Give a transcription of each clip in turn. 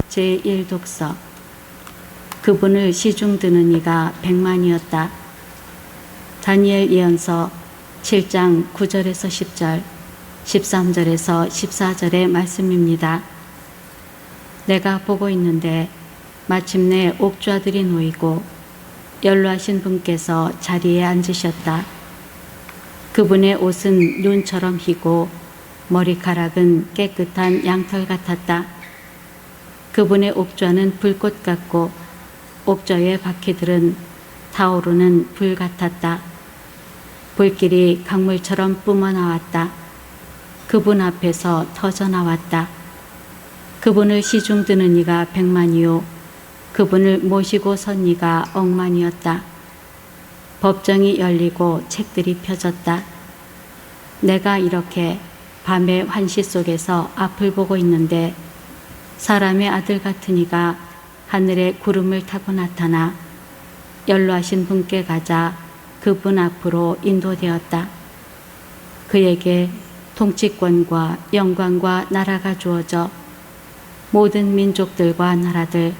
제1독서. 그분을 시중 드는 이가 100만이었다. 다니엘 예언서 7장 9절에서 10절, 13절에서 14절의 말씀입니다. 내가 보고 있는데 마침내 옥좌들이 놓이고 연로하신 분께서 자리에 앉으셨다. 그분의 옷은 눈처럼 희고 머리카락은 깨끗한 양털 같았다. 그분의 옥좌는 불꽃 같고 옥좌의 바퀴들은 타오르는 불 같았다. 불길이 강물처럼 뿜어나왔다. 그분 앞에서 터져나왔다. 그분을 시중 드는 이가 100만이요 그분을 모시고 선 이가 억만이었다. 법정이 열리고 책들이 펴졌다. 내가 이렇게 밤의 환시 속에서 앞을 보고 있는데 사람의 아들 같은 이가 하늘의 구름을 타고 나타나 연로하신 분께 가자 그분 앞으로 인도되었다. 그에게 통치권과 영광과 나라가 주어져 모든 민족들과 나라들,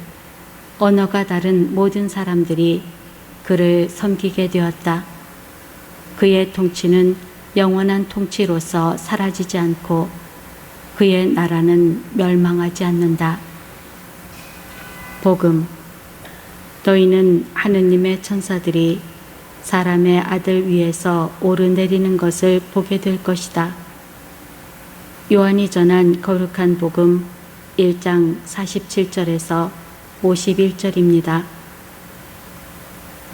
언어가 다른 모든 사람들이 그를 섬기게 되었다. 그의 통치는 영원한 통치로서 사라지지 않고 그의 나라는 멸망하지 않는다. 복음. 너희는 하느님의 천사들이 사람의 아들 위에서 오르내리는 것을 보게 될 것이다. 요한이 전한 거룩한 복음 1장 47절에서 51절입니다.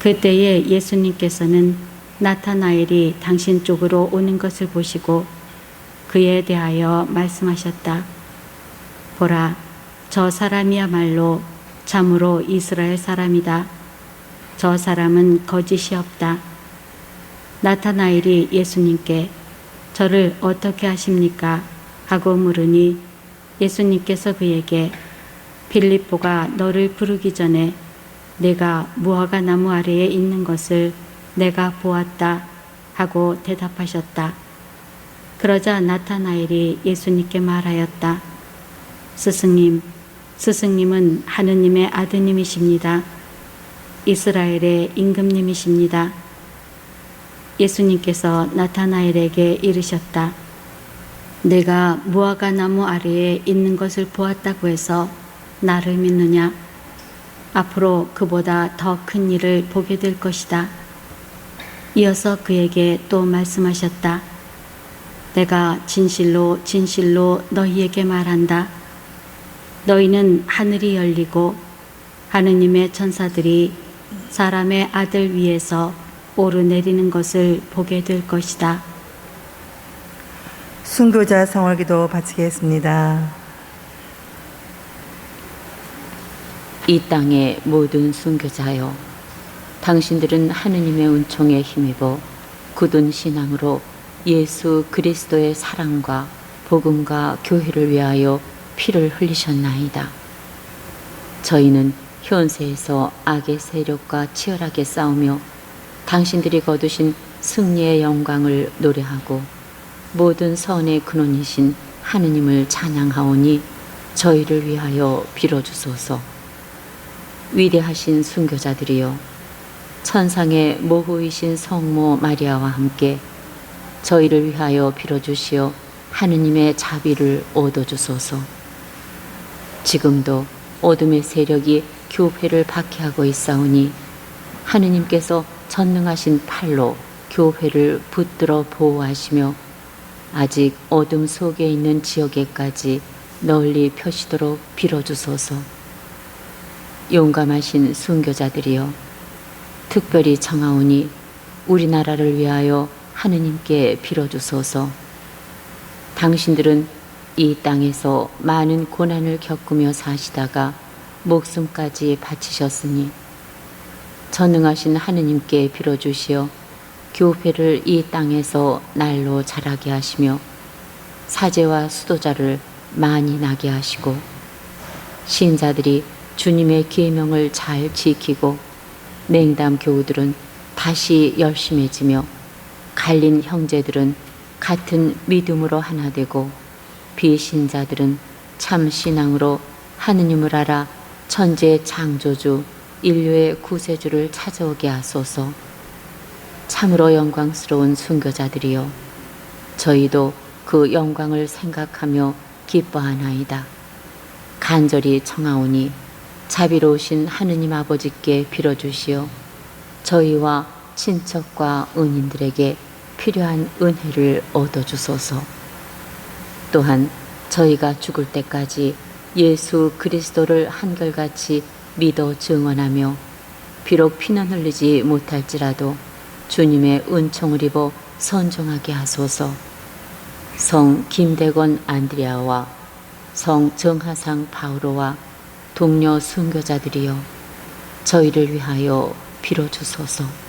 그때에 예수님께서는 나타나엘이 당신 쪽으로 오는 것을 보시고 그에 대하여 말씀하셨다. 보라, 저 사람이야말로 참으로 이스라엘 사람이다. 저 사람은 거짓이 없다. 나타나엘이 예수님께 저를 어떻게 하십니까? 하고 물으니 예수님께서 그에게 빌립보가 너를 부르기 전에 내가 무화과 나무 아래에 있는 것을 내가 보았다 하고 대답하셨다. 그러자 나타나엘이 예수님께 말하였다. 스승님, 스승님은 하느님의 아드님이십니다. 이스라엘의 임금님이십니다. 예수님께서 나타나엘에게 이르셨다. 내가 무화과 나무 아래에 있는 것을 보았다고 해서 나를 믿느냐? 앞으로 그보다 더 큰 일을 보게 될 것이다. 이어서 그에게 또 말씀하셨다. 내가 진실로 진실로 너희에게 말한다. 너희는 하늘이 열리고 하느님의 천사들이 사람의 아들 위에서 오르내리는 것을 보게 될 것이다. 순교자 성월기도 바치겠습니다. 이 땅의 모든 순교자여, 당신들은 하느님의 은총에 힘입어 굳은 신앙으로 예수 그리스도의 사랑과 복음과 교회를 위하여 피를 흘리셨나이다. 저희는 현세에서 악의 세력과 치열하게 싸우며 당신들이 거두신 승리의 영광을 노래하고 모든 선의 근원이신 하느님을 찬양하오니 저희를 위하여 빌어주소서. 위대하신 순교자들이여, 천상의 모후이신 성모 마리아와 함께 저희를 위하여 빌어주시어 하느님의 자비를 얻어주소서. 지금도 어둠의 세력이 교회를 박해하고 있사오니 하느님께서 전능하신 팔로 교회를 붙들어 보호하시며 아직 어둠 속에 있는 지역에까지 널리 펴시도록 빌어주소서. 용감하신 순교자들이여, 특별히 청하오니 우리나라를 위하여 하느님께 빌어주소서. 당신들은 이 땅에서 많은 고난을 겪으며 사시다가 목숨까지 바치셨으니 전능하신 하느님께 빌어주시어 교회를 이 땅에서 날로 자라게 하시며 사제와 수도자를 많이 나게 하시고 신자들이 주님의 계명을 잘 지키고 냉담 교우들은 다시 열심해지며 갈린 형제들은 같은 믿음으로 하나 되고 비신자들은 참 신앙으로 하느님을 알아 천지의 창조주 인류의 구세주를 찾아오게 하소서. 참으로 영광스러운 순교자들이여, 저희도 그 영광을 생각하며 기뻐하나이다. 간절히 청하오니 자비로우신 하느님 아버지께 빌어주시어 저희와 친척과 은인들에게 필요한 은혜를 얻어주소서. 또한 저희가 죽을 때까지 예수 그리스도를 한결같이 믿어 증언하며 비록 피는 흘리지 못할지라도 주님의 은총을 입어 선종하게 하소서. 성 김대건 안드레아와 성 정하상 바오로와 동료 순교자들이여, 저희를 위하여 빌어주소서.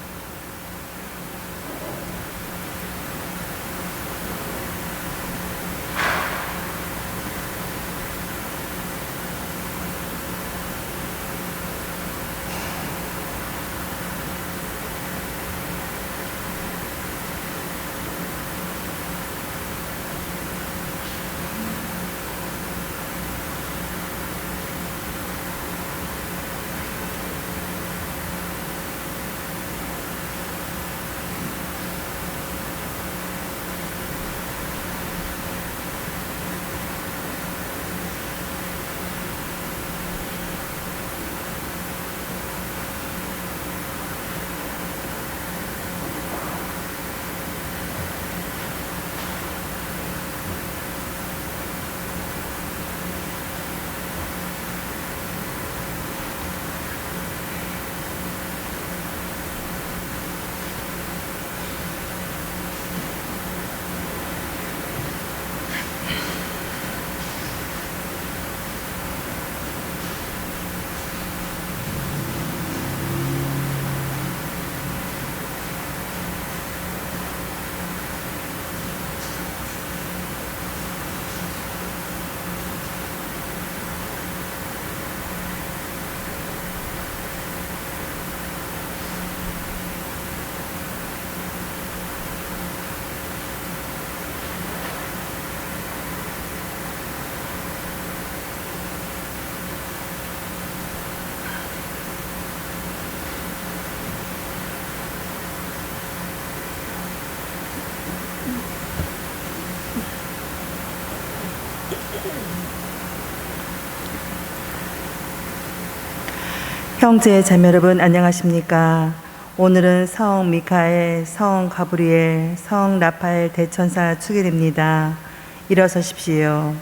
형제 자매 여러분, 안녕하십니까? 오늘은 성 미카엘, 성 가브리엘, 성 라파엘 대천사 축일입니다. 일어서십시오.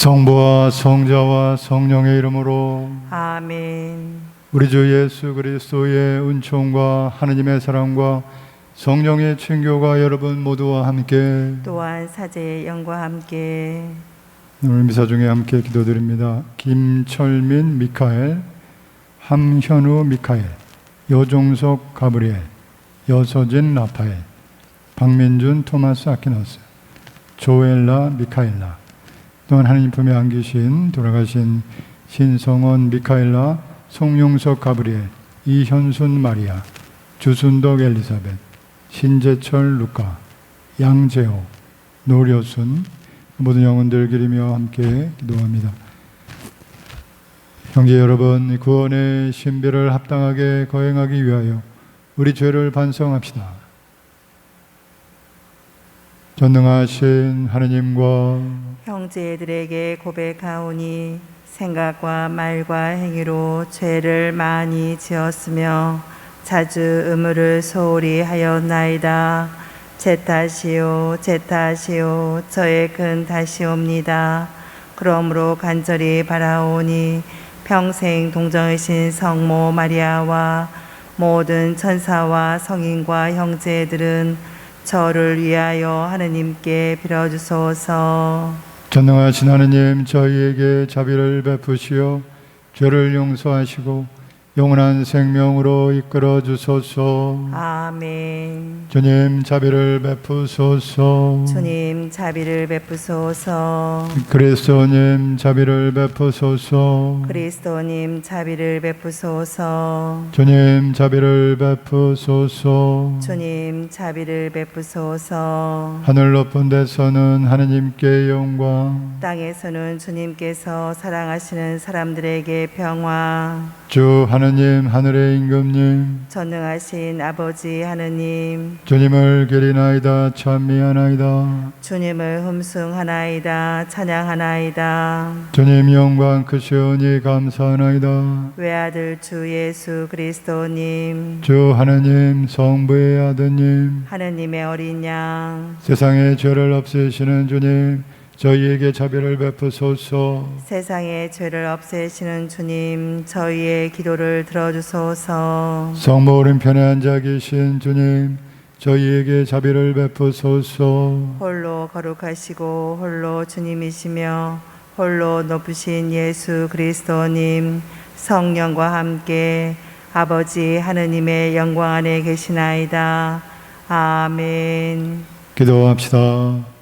성부와 성자와 성령의 이름으로 아멘. 우리 주 예수 그리스도의 은총과 하느님의 사랑과 성령의 친교가 여러분 모두와 함께 또한 사제의 영과 함께 오늘 미사 중에 함께 기도드립니다. 김철민 미카엘, 함현우 미카엘, 여종석 가브리엘, 여서진 라파엘, 박민준 토마스 아키너스, 조엘라 미카엘라, 또한 하나님 품에 안기신 돌아가신 신성원 미카엘라, 송용석 가브리엘, 이현순 마리아, 주순덕 엘리사벳, 신재철 루카, 양재호, 노려순, 모든 영혼들 기리며 함께 기도합니다. 형제 여러분, 구원의 신비를 합당하게 거행하기 위하여 우리 죄를 반성합시다. 전능하신 하느님과 형제들에게 고백하오니 생각과 말과 행위로 죄를 많이 지었으며 자주 의무를 소홀히 하였나이다. 제 탓이요 제 탓이요 저의 큰 탓이옵니다. 그러므로 간절히 바라오니 평생 동정이신 성모 마리아와 모든 천사와 성인과 형제들은 저를 위하여 하느님께 빌어주소서. 전능하신 하느님, 저희에게 자비를 베푸시어 죄를 용서하시고 영원한 생명으로 이끌어 주소서. 아멘. 주님, 자비를 베푸소서. 주님 자비를 베푸소서. 그리스도님, 자비를 베푸소서. 그리스도님 자비를 베푸소서. 주님, 자비를 베푸소서. 주님 자비를 베푸소서. 하늘 높은 데서는 하느님께 영광, 땅에서는 주님께서 사랑하시는 사람들에게 평화. 주 하느님, 하늘의 임금님, 전능하신 아버지 하느님, 주님을 기리나이다. 찬미하나이다. 주님을 흠숭하나이다. 찬양하나이다. 주님 영광 크시오니 감사하나이다. 외아들 주 예수 그리스도님, 주 하느님, 성부의 아드님, 하느님의 어린 양, 세상의 죄를 없애시는 주님, 저희에게 자비를 베푸소서. 세상의 죄를 없애시는 주님, 저희의 기도를 들어주소서. 성모 오른편에 앉아 계신 주님, 저희에게 자비를 베푸소서. 홀로 거룩하시고 홀로 주님이시며 홀로 높으신 예수 그리스도님, 성령과 함께 아버지 하느님의 영광 안에 계시나이다. 아멘. 기도합시다.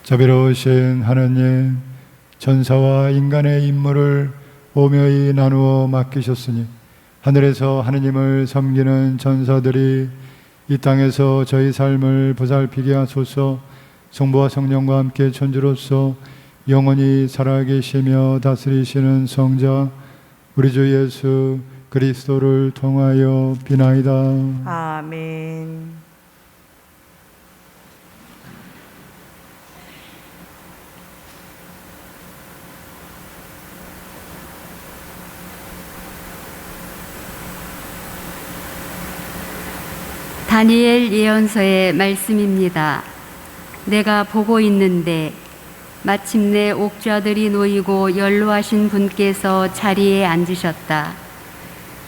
자비로우신 하느님, 천사와 인간의 임무를 오묘히 나누어 맡기셨으니 하늘에서 하느님을 섬기는 천사들이 이 땅에서 저희 삶을 보살피게 하소서. 성부와 성령과 함께 천주로서 영원히 살아계시며 다스리시는 성자 우리 주 예수 그리스도를 통하여 비나이다. 아멘. 다니엘 예언서의 말씀입니다. 내가 보고 있는데 마침내 옥좌들이 놓이고 연로하신 분께서 자리에 앉으셨다.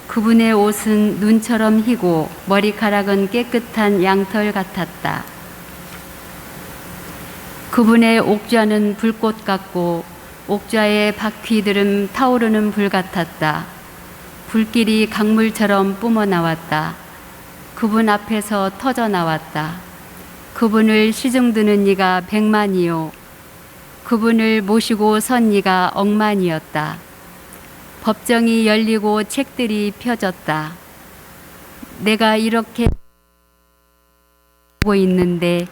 그분의 옷은 눈처럼 희고 머리카락은 깨끗한 양털 같았다. 그분의 옥좌는 불꽃 같고 옥좌의 바퀴들은 타오르는 불 같았다. 불길이 강물처럼 뿜어 나왔다. 그분 앞에서 터져 나왔다. 그분을 시중드는 이가 100만이요 그분을 모시고 선 이가 1억만이었다. 법정이 열리고 책들이 펴졌다. 내가 이렇게 보고 있는데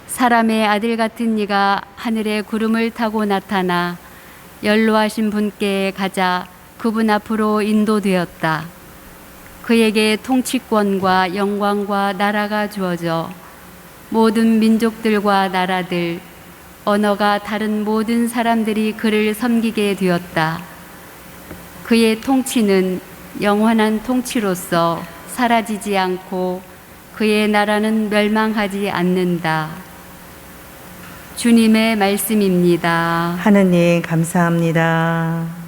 사람의 아들 같은 이가 하늘의 구름을 타고 나타나 연로하신 분께 가자 그분 앞으로 인도되었다. 그에게 통치권과 영광과 나라가 주어져 모든 민족들과 나라들, 언어가 다른 모든 사람들이 그를 섬기게 되었다. 그의 통치는 영원한 통치로서 사라지지 않고 그의 나라는 멸망하지 않는다. 주님의 말씀입니다. 하느님 감사합니다.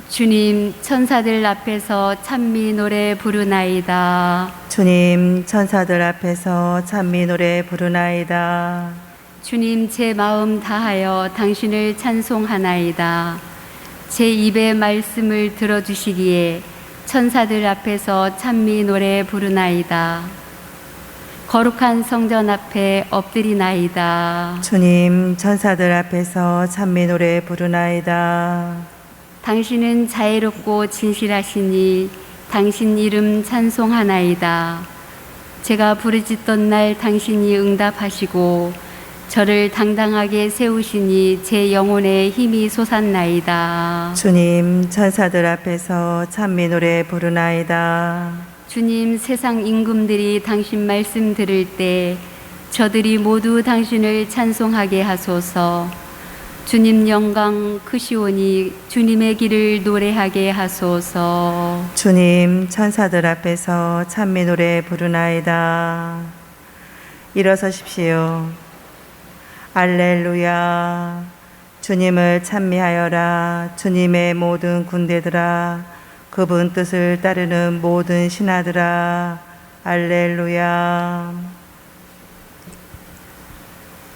주님, 천사들 앞에서 찬미 노래 부르나이다. 주님 천사들 앞에서 찬미 노래 부르나이다. 주님, 제 마음 다하여 당신을 찬송하나이다. 제 입의 말씀을 들어주시기에 천사들 앞에서 찬미 노래 부르나이다. 거룩한 성전 앞에 엎드리나이다. 주님 천사들 앞에서 찬미 노래 부르나이다. 당신은 자애롭고 진실하시니 당신 이름 찬송하나이다. 제가 부르짖던 날 당신이 응답하시고 저를 당당하게 세우시니 제 영혼에 힘이 솟았나이다. 주님 천사들 앞에서 찬미 노래 부르나이다. 주님, 세상 임금들이 당신 말씀 들을 때 저들이 모두 당신을 찬송하게 하소서. 주님 영광 크시오니 주님의 길을 노래하게 하소서. 주님 천사들 앞에서 찬미 노래 부르나이다. 일어서십시오. 알렐루야. 주님을 찬미하여라. 주님의 모든 군대들아, 그분 뜻을 따르는 모든 신하들아, 알렐루야.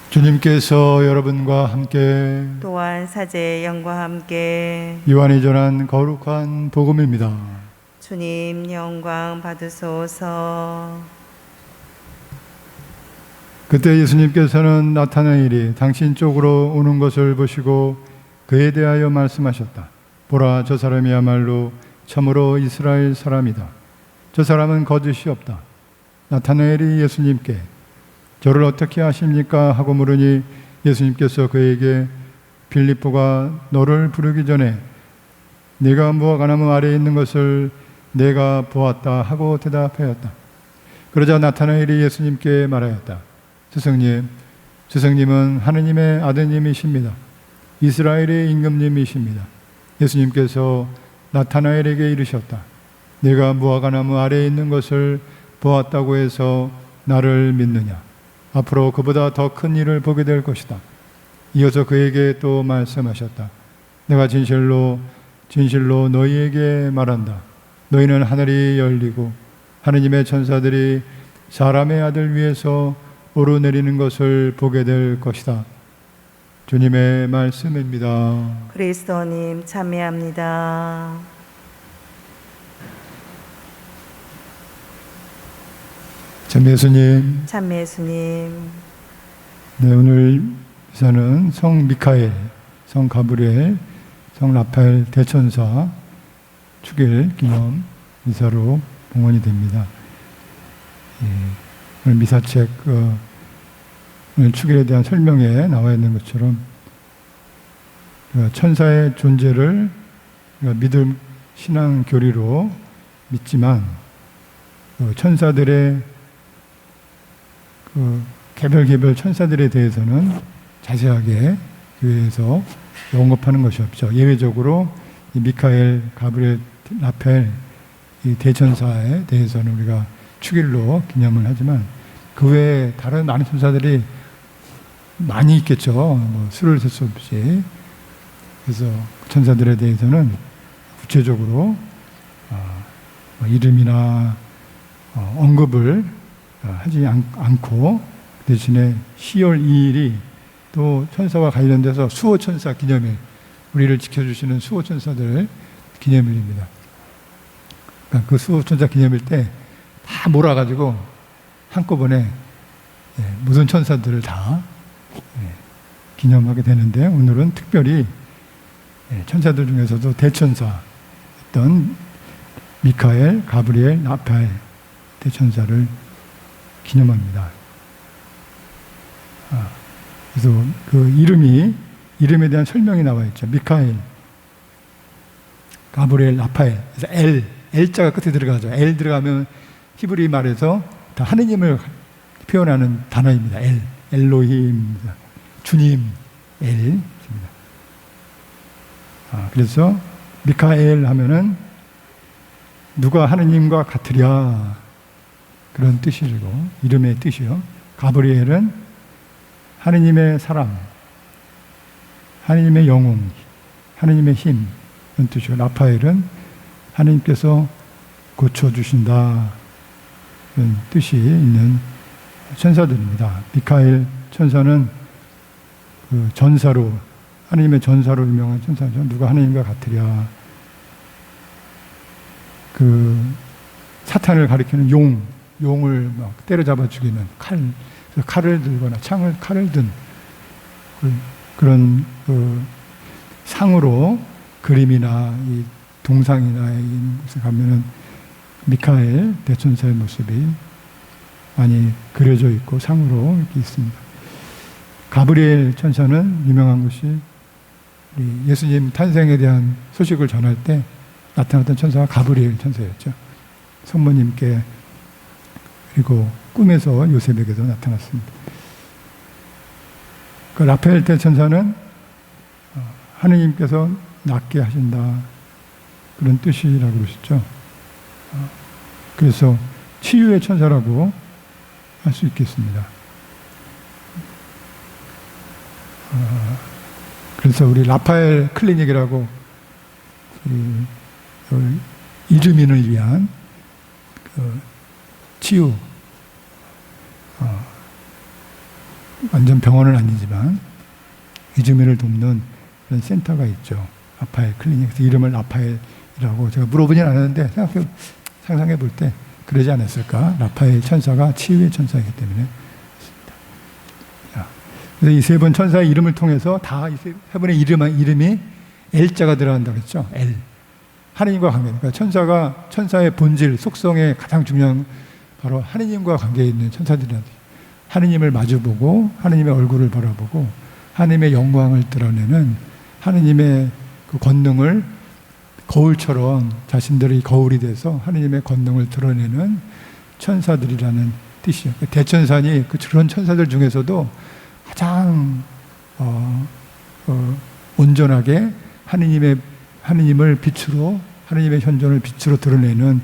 주님께서 여러분과 함께 또한 사제의 영과 함께 요한이 전한 거룩한 복음입니다. 주님 영광 받으소서. 그때 예수님께서는 나타나엘이 당신 쪽으로 오는 것을 보시고 그에 대하여 말씀하셨다. 보라, 저 사람이야말로 참으로 이스라엘 사람이다. 저 사람은 거짓이 없다. 나타나엘이 예수님께 저를 어떻게 아십니까? 하고 물으니 예수님께서 그에게 빌립보가 너를 부르기 전에 네가 무화과나무 아래에 있는 것을 내가 보았다 하고 대답하였다. 그러자 나타나엘이 예수님께 말하였다. 스승님, 스승님은 하느님의 아드님이십니다. 이스라엘의 임금님이십니다. 예수님께서 나타나엘에게 이르셨다. 네가 무화과나무 아래에 있는 것을 보았다고 해서 나를 믿느냐? 앞으로 그보다 더 큰 일을 보게 될 것이다. 이어서 그에게 또 말씀하셨다. 내가 진실로 진실로 너희에게 말한다. 너희는 하늘이 열리고 하느님의 천사들이 사람의 아들 위에서 오르내리는 것을 보게 될 것이다. 주님의 말씀입니다. 그리스도님 찬미합니다. 참 예수님, 찬미 예수님. 네, 오늘 미사는 성 미카엘, 성 가브리엘, 성 라파엘 대천사 축일 기념 미사로 봉헌이 됩니다. 오늘 미사책 오늘 축일에 대한 설명에 나와 있는 것처럼 천사의 존재를 믿음 신앙 교리로 믿지만 천사들의 개별 천사들에 대해서는 자세하게 교회에서 언급하는 것이 없죠. 예외적으로 이 미카엘, 가브리엘, 라파엘 이 대천사에 대해서는 우리가 축일로 기념을 하지만 그 외에 다른 많은 천사들이 많이 있겠죠. 뭐 수를 셀 수 없이. 그래서 천사들에 대해서는 구체적으로 이름이나 언급을 하지 않고 대신에 10월 2일이 또 천사와 관련돼서 수호천사 기념일, 우리를 지켜주시는 수호천사들 기념일입니다. 그러니까 그 수호천사 기념일 때 다 몰아가지고 한꺼번에 모든 천사들을 다 기념하게 되는데 오늘은 특별히 천사들 중에서도 대천사였던 미카엘, 가브리엘, 라파엘 대천사를 기념합니다. 그래서 그 이름에 대한 설명이 나와 있죠. 미카엘, 가브리엘, 라파엘. 그래서 L자가 끝에 들어가죠. L 들어가면 히브리 말에서 다 하느님을 표현하는 단어입니다. 엘로힘, 주님, 엘입니다. 그래서 미카엘 하면은 누가 하느님과 같으랴 그런 뜻이고 이름의 뜻이요. 가브리엘은 하느님의 사람, 하느님의 영웅, 하느님의 힘 그런 뜻이고 라파엘은 하느님께서 고쳐주신다 그런 뜻이 있는 천사들입니다. 미카엘 천사는 그 전사로 하느님의 전사로 유명한 천사죠. 누가 하느님과 같으랴. 그 사탄을 가리키는 용을 막 때려잡아 죽이는 칼을 들거나 칼을 든 그런 상으로 그림이나 이 동상이나 이런 곳에 가면은 미카엘 대천사의 모습이 많이 그려져 있고 상으로 이렇게 있습니다. 가브리엘 천사는 유명한 것이 예수님 탄생에 대한 소식을 전할 때 나타났던 천사가 가브리엘 천사였죠. 성모님께 그리고 꿈에서 요셉에게도 나타났습니다. 그 라파엘 대천사는 하느님께서 낫게 하신다. 그런 뜻이라고 그러셨죠. 그래서 치유의 천사라고 할 수 있겠습니다. 그래서 우리 라파엘 클리닉이라고 이주민을 위한 치유, 완전 병원은 아니지만 이주민을 돕는 그런 센터가 있죠. 라파엘 클리닉. 그래서 이름을 라파엘이라고 제가 물어보진 않았는데 상상해 볼 때 그러지 않았을까? 라파엘 천사가 치유의 천사이기 때문에. 그래서 이 세 번 천사의 이름을 통해서 다 이 세 분의 이름이 L자가 들어간다고 했죠. L. 하느님과 관계. 그러니까 천사의 본질, 속성에 가장 중요한 바로 하느님과 관계에 있는 천사들이라는 하느님을 마주보고 하느님의 얼굴을 바라보고 하느님의 영광을 드러내는 하느님의 그 권능을 거울처럼 자신들이 거울이 돼서 하느님의 권능을 드러내는 천사들이라는 뜻이죠. 대천사니 그런 천사들 중에서도 가장 온전하게 하느님을 빛으로 하느님의 현존을 빛으로 드러내는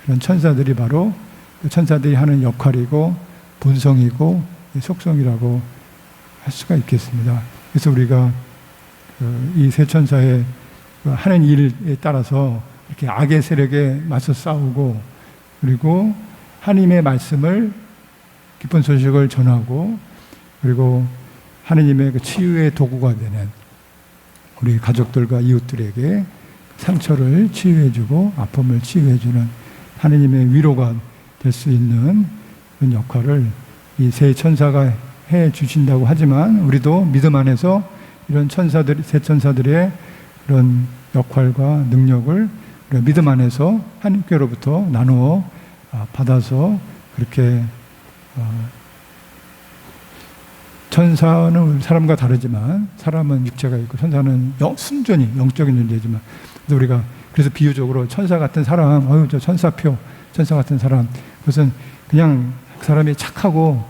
그런 천사들이 바로 그 천사들이 하는 역할이고 본성이고 속성이라고 할 수가 있겠습니다. 그래서 우리가 이 세 천사의 하는 일에 따라서 이렇게 악의 세력에 맞서 싸우고 그리고 하나님의 말씀을 기쁜 소식을 전하고 그리고 하느님의 그 치유의 도구가 되는 우리 가족들과 이웃들에게 상처를 치유해주고 아픔을 치유해주는 하느님의 위로가 될 수 있는 그런 역할을 이 세 천사가 해 주신다고 하지만 우리도 믿음 안에서 이런 세 천사들의 그런 역할과 능력을 믿음 안에서 하나님께로부터 나누어 받아서 그렇게 천사는 사람과 다르지만 사람은 육체가 있고 천사는 순전히 영적인 존재지만 우리가 그래서 비유적으로 천사 같은 사람, 저 천사표, 천사 같은 사람 그것은 그냥 그 사람이 착하고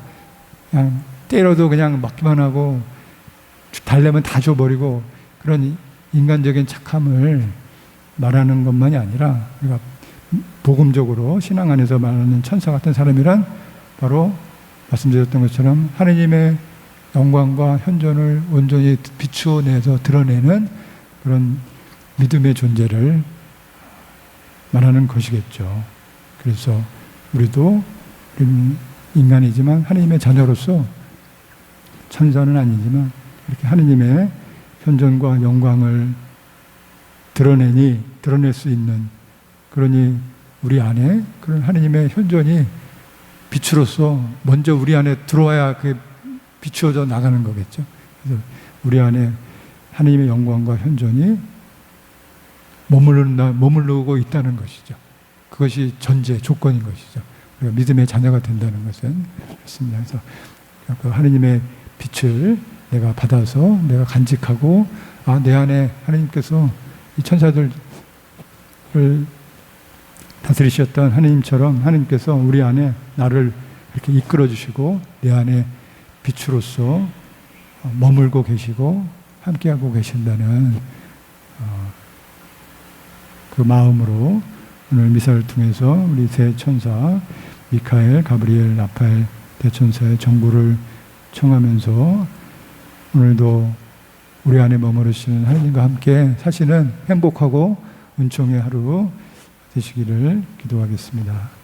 그냥 때려도 그냥 먹기만 하고 달래면 다 줘버리고 그런 인간적인 착함을 말하는 것만이 아니라 우리가 복음적으로 신앙 안에서 말하는 천사 같은 사람이란 바로 말씀드렸던 것처럼 하느님의 영광과 현존을 온전히 비추어내서 드러내는 그런 믿음의 존재를 말하는 것이겠죠. 그래서 우리도 인간이지만 하느님의 자녀로서 천사는 아니지만 이렇게 하느님의 현존과 영광을 드러낼 수 있는 그러니 우리 안에 그런 하느님의 현존이 빛으로서 먼저 우리 안에 들어와야 그게 비추어져 나가는 거겠죠. 그래서 우리 안에 하느님의 영광과 현존이 머무르고 있다는 것이죠. 그것이 전제, 조건인 것이죠. 우리가 믿음의 자녀가 된다는 것은 그렇습니다. 그래서 그 하느님의 빛을 내가 받아서 내가 간직하고 내 안에 하느님께서 이 천사들을 다스리셨던 하느님처럼 하느님께서 우리 안에 나를 이렇게 이끌어 주시고 내 안에 빛으로서 머물고 계시고 함께하고 계신다는 그 마음으로 오늘 미사를 통해서 우리 세 천사 미카엘, 가브리엘, 라파엘 대천사의 정보를 청하면서 오늘도 우리 안에 머무르시는 하나님과 함께 사시는 행복하고 은총의 하루 되시기를 기도하겠습니다.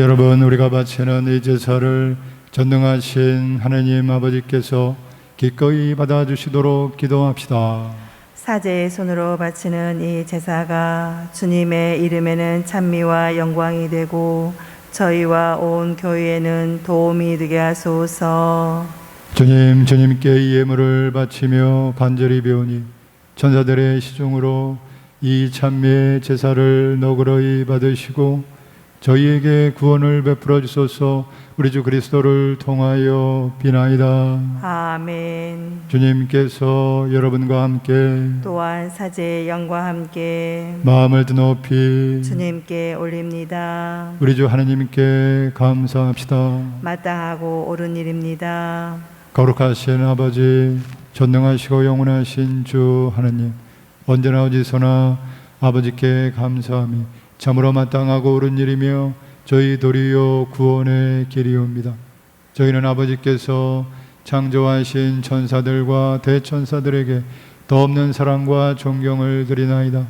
여러분, 우리가 바치는 이 제사를 전능하신 하느님 아버지께서 기꺼이 받아주시도록 기도합시다. 사제의 손으로 바치는 이 제사가 주님의 이름에는 찬미와 영광이 되고 저희와 온 교회에는 도움이 되게 하소서. 주님께 이 예물을 바치며 간절히 배우니 천사들의 시중으로 이 찬미의 제사를 너그러이 받으시고 저희에게 구원을 베풀어 주소서. 우리 주 그리스도를 통하여 비나이다. 아멘. 주님께서 여러분과 함께 또한 사제의 영과 함께 마음을 드높이 주님께 올립니다. 우리 주 하나님께 감사합시다. 마땅하고 옳은 일입니다. 거룩하신 아버지, 전능하시고 영원하신 주 하나님, 언제나 어디서나 아버지께 감사함이 참으로 마땅하고 옳은 일이며 저희 도리어 구원의 길이옵니다. 저희는 아버지께서 창조하신 천사들과 대천사들에게 더 없는 사랑과 존경을 드리나이다.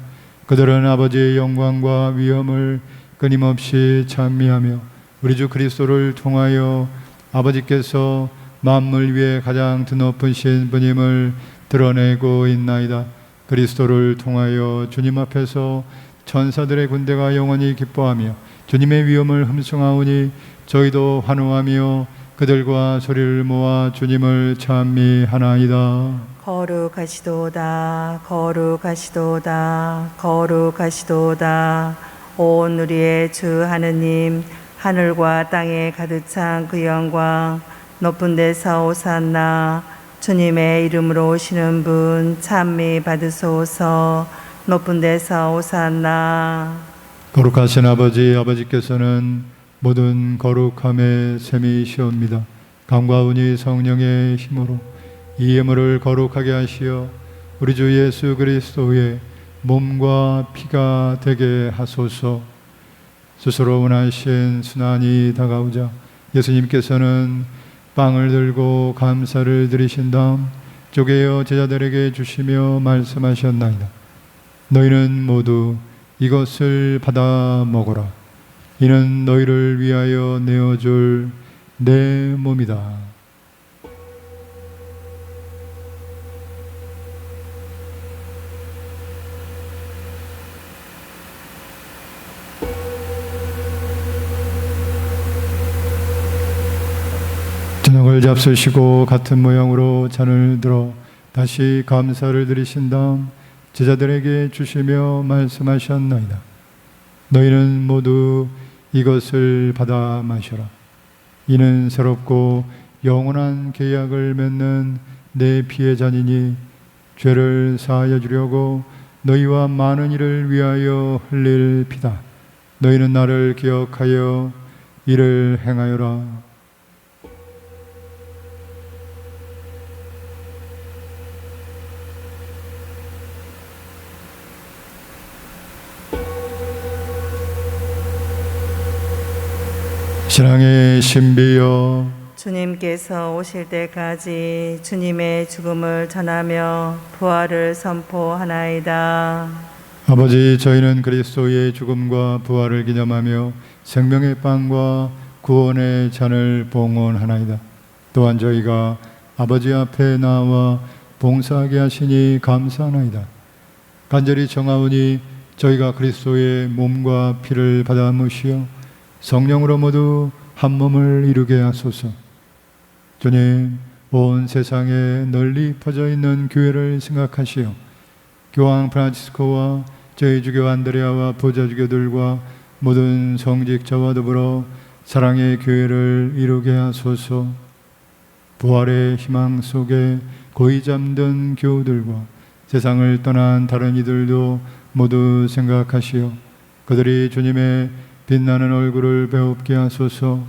그들은 아버지의 영광과 위엄을 끊임없이 찬미하며 우리 주 그리스도를 통하여 아버지께서 만물 위에 가장 드높으신 분임을 드러내고 있나이다. 그리스도를 통하여 주님 앞에서 천사들의 군대가 영원히 기뻐하며 주님의 위엄을 흠숭하오니 저희도 환호하며 그들과 소리를 모아 주님을 찬미하나이다. 거룩하시도다, 거룩하시도다, 거룩하시도다. 온 우리의 주 하느님, 하늘과 땅에 가득 찬 그 영광, 높은 데서 오산나. 주님의 이름으로 오시는 분 찬미 받으소서. 높은 데서 오산나. 거룩하신 아버지께서는 모든 거룩함의 셈이시옵니다. 감과 은이 성령의 힘으로 이 예물을 거룩하게 하시어 우리 주 예수 그리스도의 몸과 피가 되게 하소서. 스스로 원하신 순환이 다가오자 예수님께서는 빵을 들고 감사를 드리신 다음 쪼개어 제자들에게 주시며 말씀하셨나이다. 너희는 모두 이것을 받아 먹어라. 이는 너희를 위하여 내어줄 내 몸이다. 저녁을 잡수시고 같은 모양으로 잔을 들어 다시 감사를 드리신 다음 제자들에게 주시며 말씀하셨나이다. 너희는 모두 이것을 받아 마셔라. 이는 새롭고 영원한 계약을 맺는 내 피의 잔이니 죄를 사하여 주려고 너희와 많은 이를 위하여 흘릴 피다. 너희는 나를 기억하여 이를 행하여라. 신앙의 신비여, 주님께서 오실 때까지 주님의 죽음을 전하며 부활을 선포하나이다. 아버지, 저희는 그리스도의 죽음과 부활을 기념하며 생명의 빵과 구원의 잔을 봉헌하나이다. 또한 저희가 아버지 앞에 나와 봉사하게 하시니 감사하나이다. 간절히 정하오니 저희가 그리스도의 몸과 피를 받아 무시어 성령으로 모두 한 몸을 이루게 하소서. 주님, 온 세상에 널리 퍼져 있는 교회를 생각하시어 교황 프란치스코와 저희 주교 안드레아와 보좌주교들과 모든 성직자와 더불어 사랑의 교회를 이루게 하소서. 부활의 희망 속에 고이 잠든 교우들과 세상을 떠난 다른 이들도 모두 생각하시어 그들이 주님의 빛나는 얼굴을 배웁게 하소서.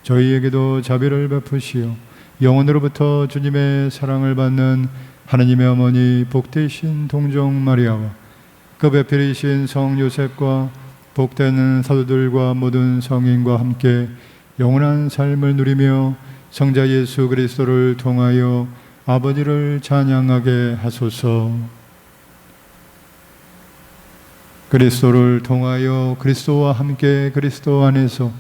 저희에게도 자비를 베푸시어 영원으로부터 주님의 사랑을 받는 하느님의 어머니 복되신 동정 마리아와 그 배필이신 성 요셉과 복되는 사도들과 모든 성인과 함께 영원한 삶을 누리며 성자 예수 그리스도를 통하여 아버지를 찬양하게 하소서. 그리스도를 통하여 그리스도와 함께 그리스도 안에서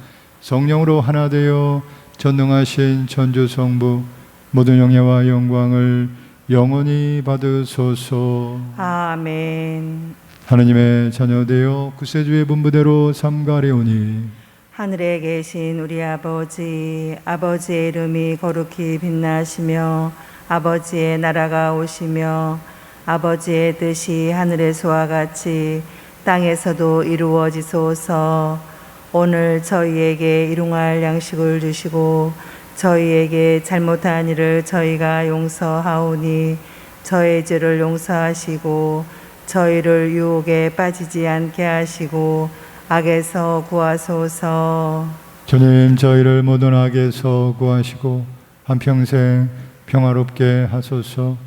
성령으로 하나 되어 전능하신 천주 성부 모든 영예와 영광을 영원히 받으소서. 아멘. 하느님의 자녀되어 구세주의 분부대로 삼가려오니 하늘에 계신 우리 아버지, 아버지의 이름이 거룩히 빛나시며 아버지의 나라가 오시며 아버지의 뜻이 하늘에서와 같이 땅에서도 이루어지소서. 오늘 저희에게 일용할 양식을 주시고 저희에게 잘못한 일을 저희가 용서하오니 저의 죄를 용서하시고 저희를 유혹에 빠지지 않게 하시고 악에서 구하소서. 주님 저희를 모든 악에서 구하시고 한평생 평화롭게 하소서.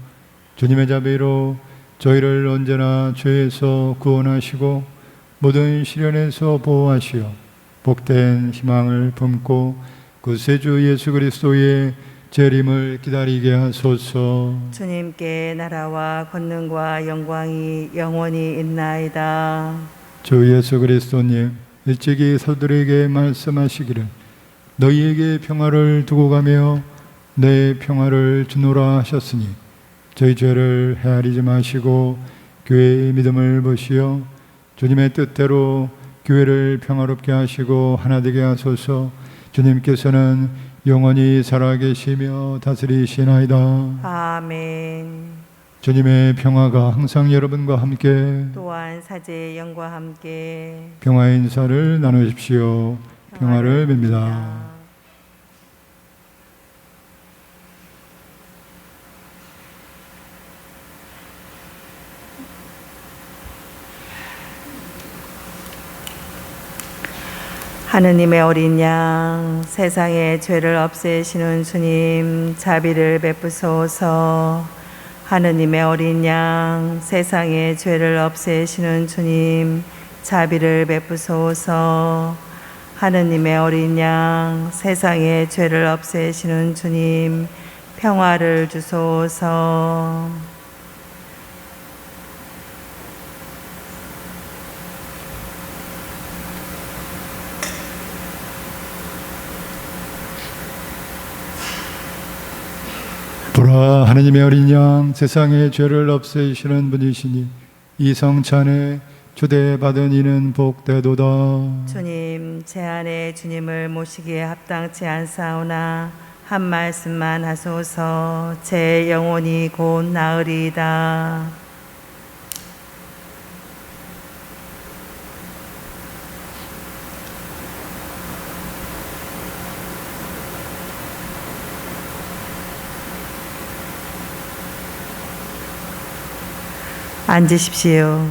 주님의 자비로 저희를 언제나 죄에서 구원하시고 모든 시련에서 보호하시어 복된 희망을 품고 구세주 예수 그리스도의 재림을 기다리게 하소서. 주님께 나라와 권능과 영광이 영원히 있나이다. 주 예수 그리스도님 일찍이 사도들에게 말씀하시기를 너희에게 평화를 두고 가며 내 평화를 주노라 하셨으니 저희 죄를 헤아리지 마시고 교회의 믿음을 보시어 주님의 뜻대로 교회를 평화롭게 하시고 하나 되게 하소서. 주님께서는 영원히 살아계시며 다스리시나이다. 아멘. 주님의 평화가 항상 여러분과 함께 또한 사제의 영과 함께 평화의 인사를 나누십시오. 평화를 빕니다. 하느님의 어린 양, 세상의 죄를 없애시는 주님, 자비를 베푸소서. 하느님의 어린 양, 세상의 죄를 없애시는 주님, 자비를 베푸소서. 하느님의 어린 양, 세상의 죄를 없애시는 주님, 평화를 주소서. 보라 하느님의 어린 양 세상의 죄를 없애시는 분이시니 이 성찬에 초대받은 이는 복되도다. 주님, 제 안에 주님을 모시기에 합당치 않사오나 한 말씀만 하소서. 제 영혼이 곧 나으리이다. 앉으십시오.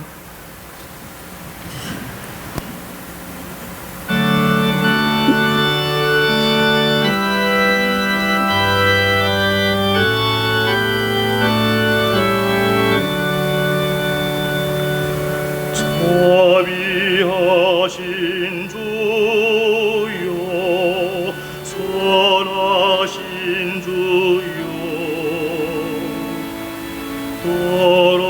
자비하신 주여, 선하신 주여, 돌아와신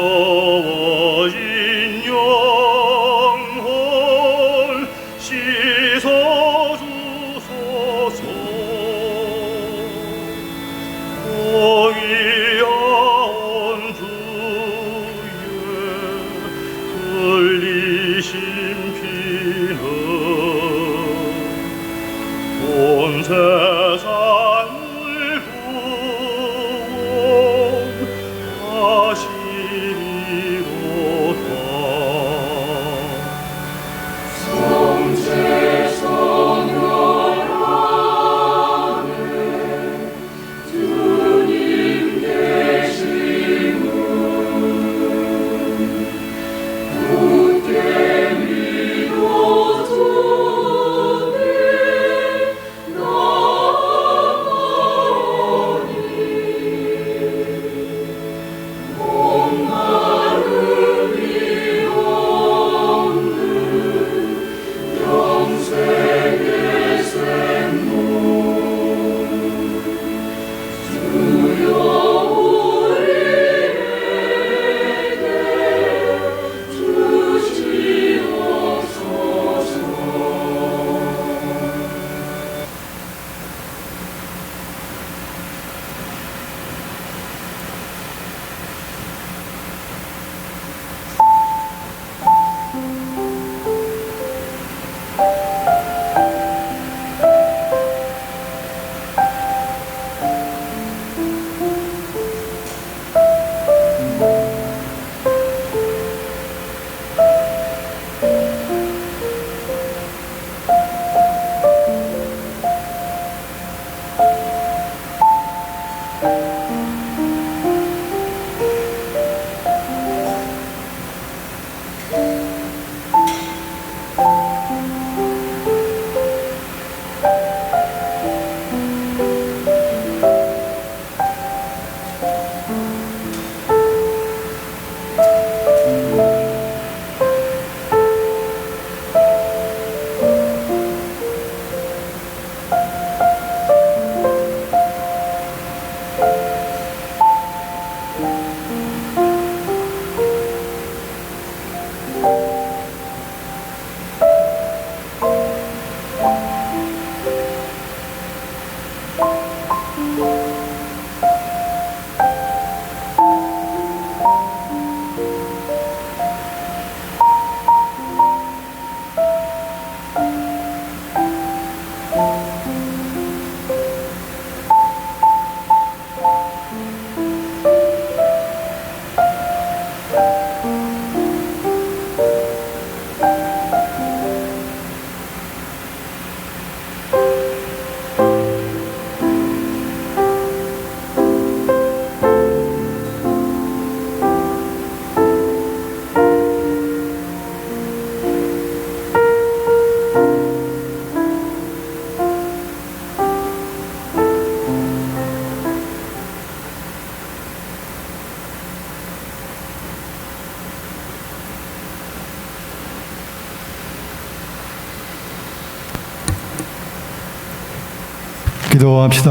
기도합시다.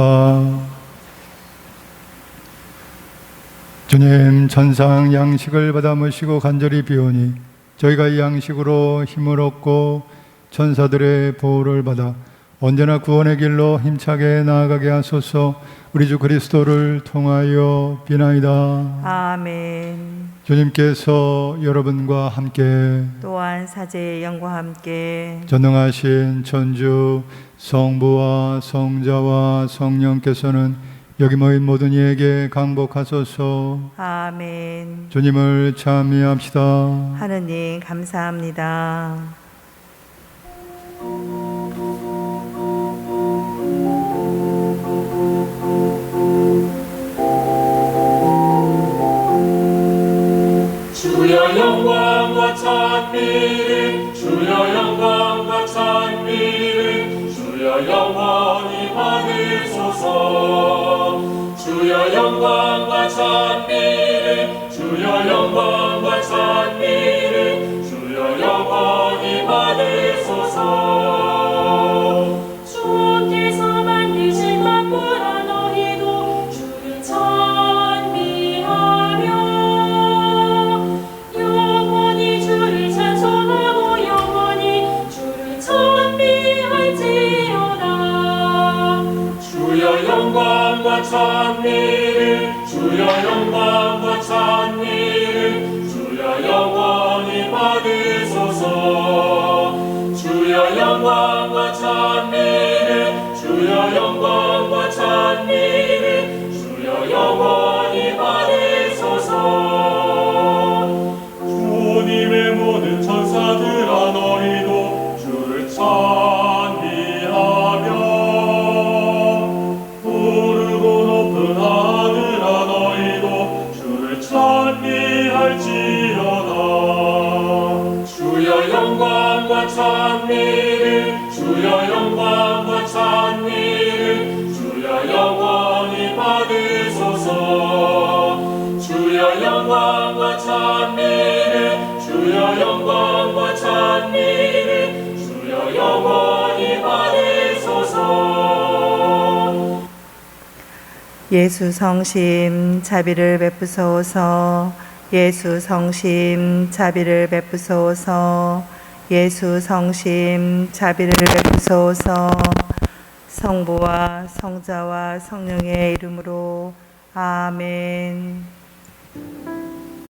주님, 천상 양식을 받아 모시고 간절히 비오니 저희가 이 양식으로 힘을 얻고 천사들의 보호를 받아 언제나 구원의 길로 힘차게 나아가게 하소서. 우리 주 그리스도를 통하여 비나이다. 아멘. 주님께서 여러분과 함께 또한 사제의 영과 함께 전능하신 천주 성부와 성자와 성령께서는 여기 모인 모든 이에게 강복하소서. 아멘. 주님을 찬미합시다. 하느님 감사합니다. 주여 영광과 찬미를 주여 영광과 찬미를 주여 영원히 받으소서. 주여 영광과 찬미를 주여 영광과 찬미를 주여 영원히 받으소서. 주께서 만드신 만물아 너희도 주를 찬미하며 영원히 주를 찬송하고 영원히 주를 찬미할지어다. 주여 영광과 찬미를 주여 영광과 찬미를 주여 영원히 받으소서. 주여 영광과 찬미를 주여 영광과 찬미를 주여 영원히 받으소서. 주님의 모든 천사들아 너희도 주를 찬미하며 부르고 높은 하늘아 너희도 주를 찬미할지어다. 주여 영광과 찬미를 주여 영광과 찬미를 주여 영원히 받으소서. 주여 영광과 찬미를 주여 영광과 찬미를 주여 영원히 받으소서. 예수 성심 자비를 베푸소서. 예수 성심 자비를 베푸소서. 예수 성심 자비를 베푸소서. 성부와 성자와 성령의 이름으로 아멘.